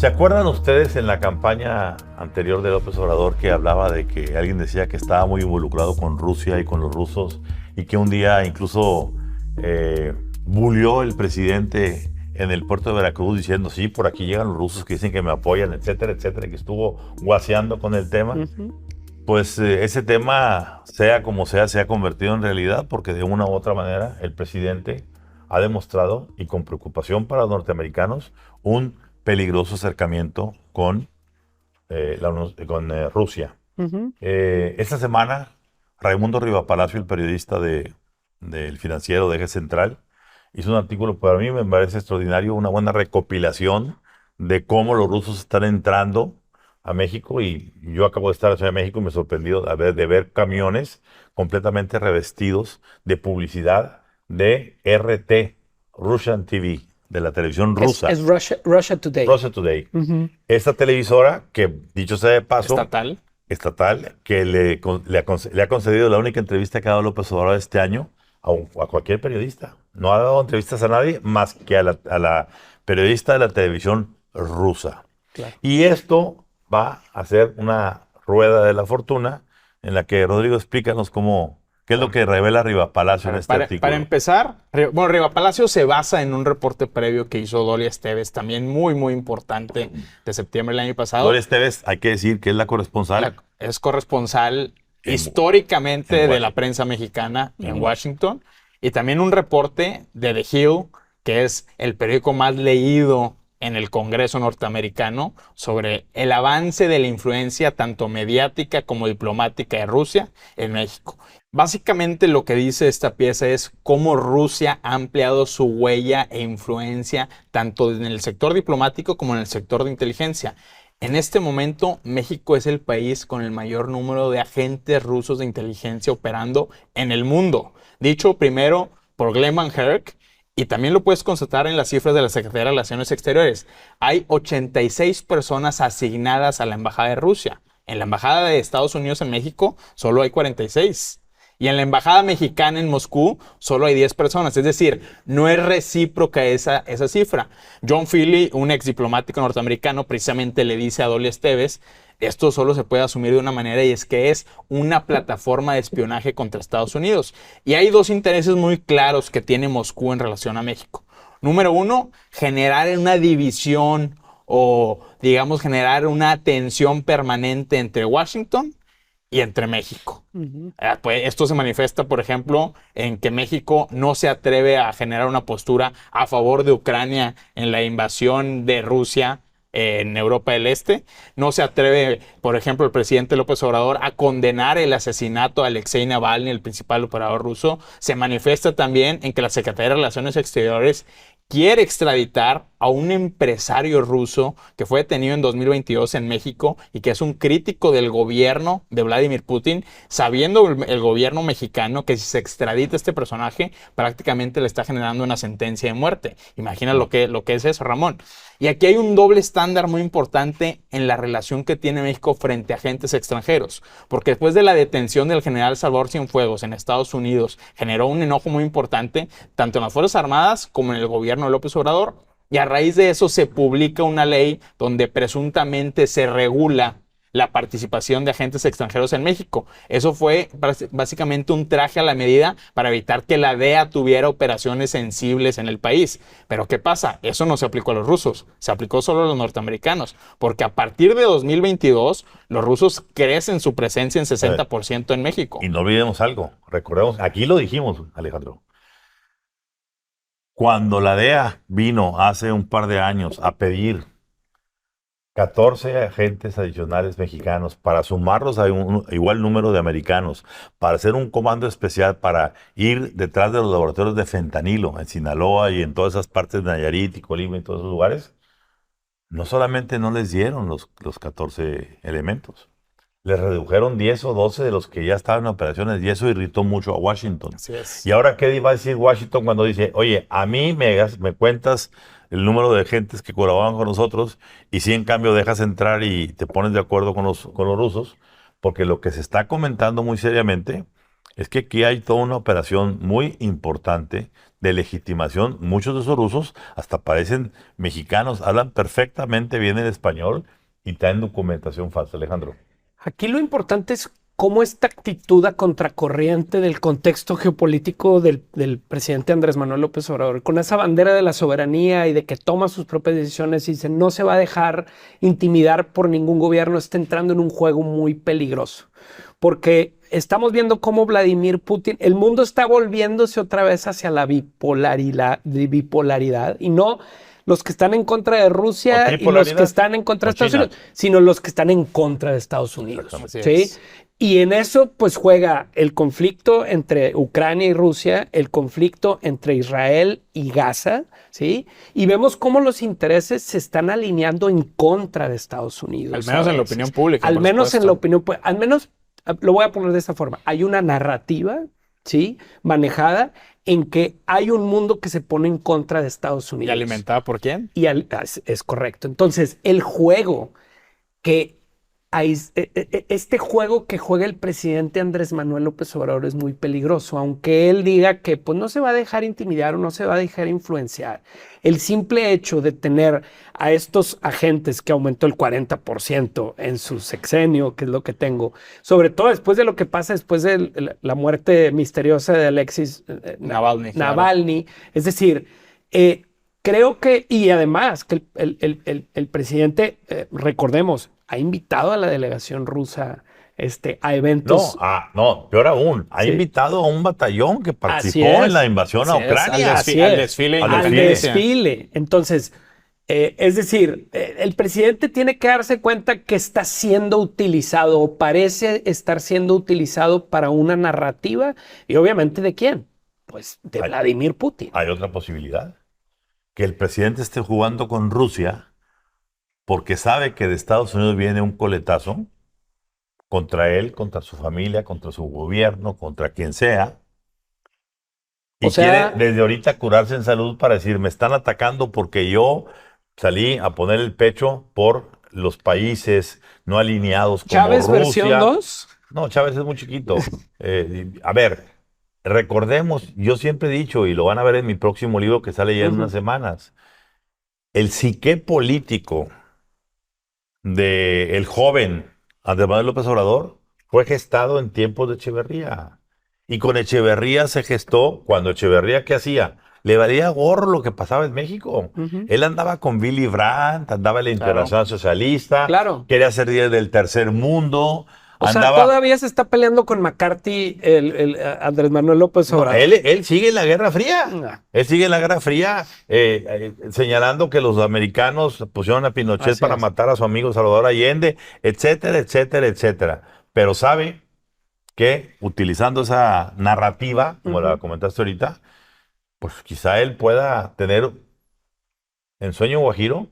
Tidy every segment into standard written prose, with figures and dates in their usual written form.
¿Se acuerdan ustedes en la campaña anterior de López Obrador que hablaba de que alguien decía que estaba muy involucrado con Rusia y con los rusos y que un día incluso bulió el presidente en el puerto de Veracruz diciendo, sí, por aquí llegan los rusos que dicen que me apoyan, etcétera, etcétera, que estuvo guaseando con el tema? Pues ese tema, sea como sea, se ha convertido en realidad porque de una u otra manera el presidente ha demostrado, y con preocupación para los norteamericanos, un peligroso acercamiento con Rusia. Esta semana, Raimundo Rivapalacio, el periodista del Financiero de Eje Central, hizo un artículo, para mí me parece extraordinario, una buena recopilación de cómo los rusos están entrando a México, y yo acabo de estar en la Ciudad de México y me he sorprendido de ver camiones completamente revestidos de publicidad de RT, Russian TV, de la televisión rusa. Es Russia Today. Russia Today. Esta televisora, que dicho sea de paso, estatal, que le ha concedido la única entrevista que ha dado López Obrador este año a cualquier periodista. No ha dado entrevistas a nadie más que a la periodista de la televisión rusa. Claro. Y esto va a ser una rueda de la fortuna en la que, Rodrigo, explícanos qué es lo que revela Rivapalacio en este artículo. Para empezar, Rivapalacio se basa en un reporte previo que hizo Dolia Esteves, también muy, muy importante, de septiembre del año pasado. Dolia Esteves, hay que decir que es la corresponsal. Es corresponsal históricamente de la prensa mexicana en Washington. Y también un reporte de The Hill, que es el periódico más leído en el Congreso norteamericano, sobre el avance de la influencia tanto mediática como diplomática de Rusia en México. Básicamente lo que dice esta pieza es cómo Rusia ha ampliado su huella e influencia tanto en el sector diplomático como en el sector de inteligencia. En este momento, México es el país con el mayor número de agentes rusos de inteligencia operando en el mundo. Dicho primero por Glenn Van Herk, y también lo puedes constatar en las cifras de la Secretaría de Relaciones Exteriores. Hay 86 personas asignadas a la Embajada de Rusia. En la Embajada de Estados Unidos en México solo hay 46. Y en la Embajada Mexicana en Moscú solo hay 10 personas. Es decir, no es recíproca esa cifra. John Feely, un ex diplomático norteamericano, precisamente le dice a Dolia Esteves, esto solo se puede asumir de una manera, y es que es una plataforma de espionaje contra Estados Unidos. Y hay dos intereses muy claros que tiene Moscú en relación a México. Número uno, generar una división o, digamos, generar una tensión permanente entre Washington y entre México. Pues esto se manifiesta, por ejemplo, en que México no se atreve a generar una postura a favor de Ucrania en la invasión de Rusia en Europa del Este. No se atreve, por ejemplo, el presidente López Obrador a condenar el asesinato de Alexei Navalny, el principal operador ruso. Se manifiesta también en que la Secretaría de Relaciones Exteriores quiere extraditar a un empresario ruso que fue detenido en 2022 en México y que es un crítico del gobierno de Vladimir Putin, sabiendo el gobierno mexicano que si se extradita este personaje, prácticamente le está generando una sentencia de muerte. Imagina lo que es eso, Ramón. Y aquí hay un doble estándar muy importante en la relación que tiene México frente a agentes extranjeros, porque después de la detención del general Salvador Cienfuegos en Estados Unidos, generó un enojo muy importante, tanto en las Fuerzas Armadas como en el gobierno de López Obrador, y a raíz de eso se publica una ley donde presuntamente se regula la participación de agentes extranjeros en México. Eso fue básicamente un traje a la medida para evitar que la DEA tuviera operaciones sensibles en el país. Pero ¿qué pasa? Eso no se aplicó a los rusos, se aplicó solo a los norteamericanos, porque a partir de 2022 los rusos crecen su presencia en 60% en México. Y no olvidemos algo, recordemos, aquí lo dijimos, Alejandro. Cuando la DEA vino hace un par de años a pedir 14 agentes adicionales mexicanos para sumarlos a un igual número de americanos, para hacer un comando especial para ir detrás de los laboratorios de fentanilo en Sinaloa y en todas esas partes de Nayarit y Colima y todos esos lugares, no solamente no les dieron los 14 elementos, les redujeron 10 o 12 de los que ya estaban en operaciones, y eso irritó mucho a Washington. Así es. Y ahora, ¿qué va a decir Washington cuando dice, oye, a mí me cuentas el número de agentes que colaboran con nosotros, y si en cambio dejas entrar y te pones de acuerdo con los rusos? Porque lo que se está comentando muy seriamente es que aquí hay toda una operación muy importante de legitimación. Muchos de esos rusos hasta parecen mexicanos, hablan perfectamente bien el español y traen documentación falsa, Alejandro. Aquí lo importante es cómo esta actitud a contracorriente del contexto geopolítico del presidente Andrés Manuel López Obrador, con esa bandera de la soberanía y de que toma sus propias decisiones y dice no se va a dejar intimidar por ningún gobierno, está entrando en un juego muy peligroso. Porque estamos viendo cómo Vladimir Putin, el mundo está volviéndose otra vez hacia la bipolaridad y no los que están en contra de Rusia y los que están en contra de Estados Unidos, sino los que están en contra de Estados Unidos. ¿Sí? Y en eso pues juega el conflicto entre Ucrania y Rusia, el conflicto entre Israel y Gaza, ¿sí? Y vemos cómo los intereses se están alineando en contra de Estados Unidos. Al menos en la opinión pública. Al menos en la opinión pública. Al menos, lo voy a poner de esta forma, hay una narrativa, ¿sí? Manejada en que hay un mundo que se pone en contra de Estados Unidos. ¿Y alimentada por quién? Y es correcto. Entonces, el juego que este juego que juega el presidente Andrés Manuel López Obrador es muy peligroso, aunque él diga que pues, no se va a dejar intimidar o no se va a dejar influenciar. El simple hecho de tener a estos agentes que aumentó el 40% en su sexenio, que es lo que tengo, sobre todo después de lo que pasa después de la muerte misteriosa de Alexis Navalny. Navalny. Es decir, creo que, y además, que el presidente, recordemos, ha invitado a la delegación rusa a eventos. No, peor aún, ha invitado a un batallón que participó en la invasión a Ucrania. Al desfile. Entonces, es decir, el presidente tiene que darse cuenta que está siendo utilizado o parece estar siendo utilizado para una narrativa. Y obviamente, ¿de quién? Pues de Vladimir Putin. Hay otra posibilidad, que el presidente esté jugando con Rusia porque sabe que de Estados Unidos viene un coletazo contra él, contra su familia, contra su gobierno, contra quien sea. Y quiere desde ahorita curarse en salud para decir, me están atacando porque yo salí a poner el pecho por los países no alineados como ¿Chávez Rusia. versión 2? No, Chávez es muy chiquito. A ver, recordemos, yo siempre he dicho, y lo van a ver en mi próximo libro que sale ya en unas semanas, el psique político del joven Andrés Manuel López Obrador fue gestado en tiempos de Echeverría. Y con Echeverría se gestó cuando Echeverría, ¿qué hacía? Le valía gorro lo que pasaba en México. Él andaba con Willy Brandt, andaba en la Internacional Socialista, quería ser líder del tercer mundo. O sea, todavía se está peleando con McCarthy el Andrés Manuel López Obrador. Él sigue en la Guerra Fría. Él sigue en la Guerra Fría señalando que los americanos pusieron a Pinochet para matar a su amigo Salvador Allende, etcétera, etcétera, etcétera. Pero sabe que utilizando esa narrativa, como la comentaste ahorita, pues quizá él pueda tener en sueño guajiro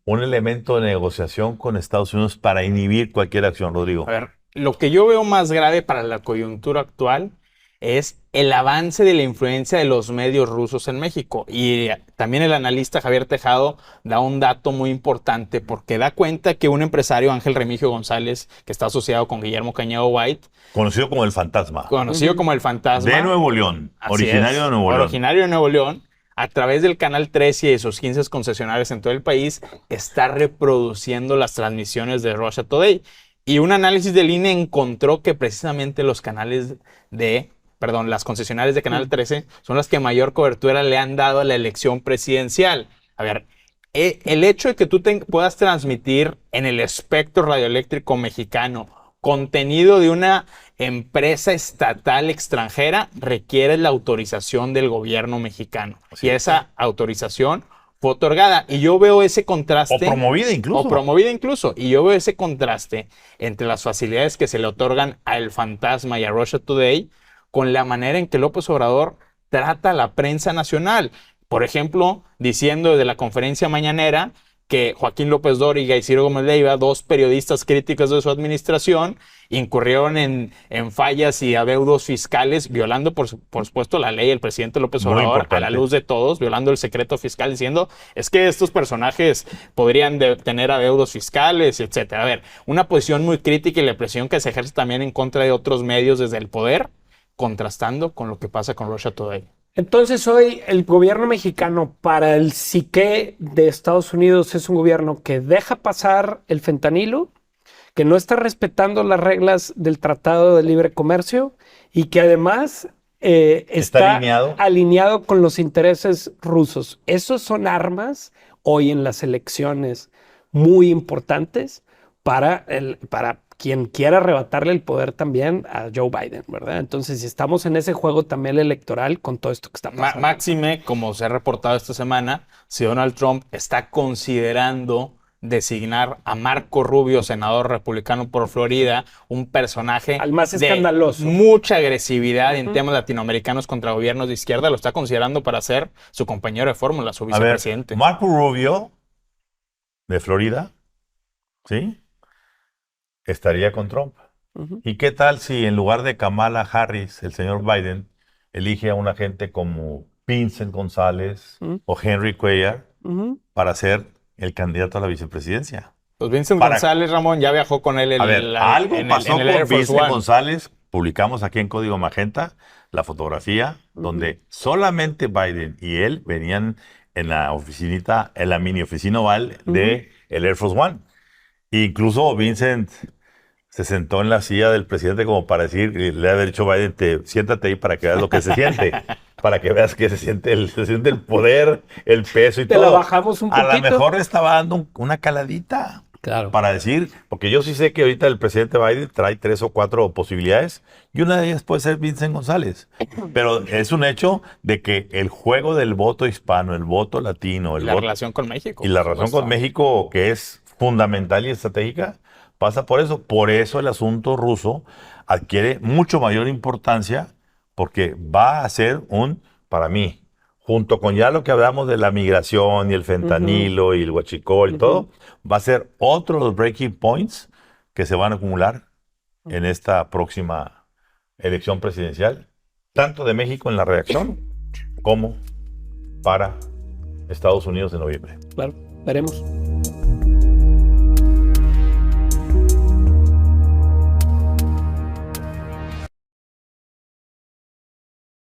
un elemento de negociación con Estados Unidos para inhibir cualquier acción, Rodrigo. A ver, lo que yo veo más grave para la coyuntura actual es el avance de la influencia de los medios rusos en México. Y también el analista Javier Tejado da un dato muy importante porque da cuenta que un empresario, Ángel Remigio González, que está asociado con Guillermo Cañedo White. Conocido como el Fantasma. Conocido como el Fantasma. De Nuevo León. Originario de Nuevo León. Originario de Nuevo León. A través del Canal 13 y de sus 15 concesionarios en todo el país, está reproduciendo las transmisiones de Russia Today. Y un análisis del INE encontró que precisamente las concesionarias de Canal 13 son las que mayor cobertura le han dado a la elección presidencial. A ver, el hecho de que tú puedas transmitir en el espectro radioeléctrico mexicano contenido de una empresa estatal extranjera requiere la autorización del gobierno mexicano. Y esa autorización fue otorgada. Y yo veo ese contraste. O promovida incluso. Y yo veo ese contraste entre las facilidades que se le otorgan a El Fantasma y a Russia Today con la manera en que López Obrador trata a la prensa nacional. Por ejemplo, diciendo desde la conferencia mañanera que Joaquín López Dóriga y Ciro Gómez Leiva, dos periodistas críticos de su administración, incurrieron en fallas y adeudos fiscales, violando, por supuesto, la ley del presidente López Obrador a la luz de todos, violando el secreto fiscal, diciendo, es que estos personajes podrían tener adeudos fiscales, etcétera. A ver, una posición muy crítica y la presión que se ejerce también en contra de otros medios desde el poder, contrastando con lo que pasa con Russia Today. Entonces hoy el gobierno mexicano para el psique de Estados Unidos es un gobierno que deja pasar el fentanilo, que no está respetando las reglas del Tratado de Libre Comercio y que además está alineado con los intereses rusos. Esos son armas hoy en las elecciones muy importantes para quien quiera arrebatarle el poder también a Joe Biden, ¿verdad? Entonces, si estamos en ese juego también electoral con todo esto que está pasando. Máxime, como se ha reportado esta semana, si Donald Trump está considerando designar a Marco Rubio, senador republicano por Florida, un personaje al más escandaloso, de mucha agresividad en temas latinoamericanos contra gobiernos de izquierda, lo está considerando para ser su compañero de fórmula, su vicepresidente. A ver, Marco Rubio, de Florida, ¿sí?, estaría con Trump. ¿Y qué tal si en lugar de Kamala Harris, el señor Biden, elige a una gente como Vincent González o Henry Cuellar para ser el candidato a la vicepresidencia? Pues Vincent González, Ramón, ya viajó con él algo pasó con Vincent González. Publicamos aquí en Código Magenta la fotografía donde solamente Biden y él venían en la oficinita, en la mini oficina oval de el Air Force One. Incluso Vincent se sentó en la silla del presidente como para decir, le ha dicho Biden, siéntate ahí para que veas lo que se siente, para que veas que se siente el poder, el peso y todo. Te la bajamos un poquito. A lo mejor le estaba dando una caladita. Claro. Para decir, porque yo sí sé que ahorita el presidente Biden trae 3 o 4 posibilidades y una de ellas puede ser Vincent González. Pero es un hecho de que el juego del voto hispano, el voto latino, la relación con México. Y la relación con México, que es fundamental y estratégica, pasa por eso. Por eso el asunto ruso adquiere mucho mayor importancia porque va a ser para mí, junto con ya lo que hablamos de la migración y el fentanilo y el huachicol y todo, va a ser otro de los breaking points que se van a acumular en esta próxima elección presidencial, tanto de México en la reacción como para Estados Unidos en noviembre. Claro, veremos.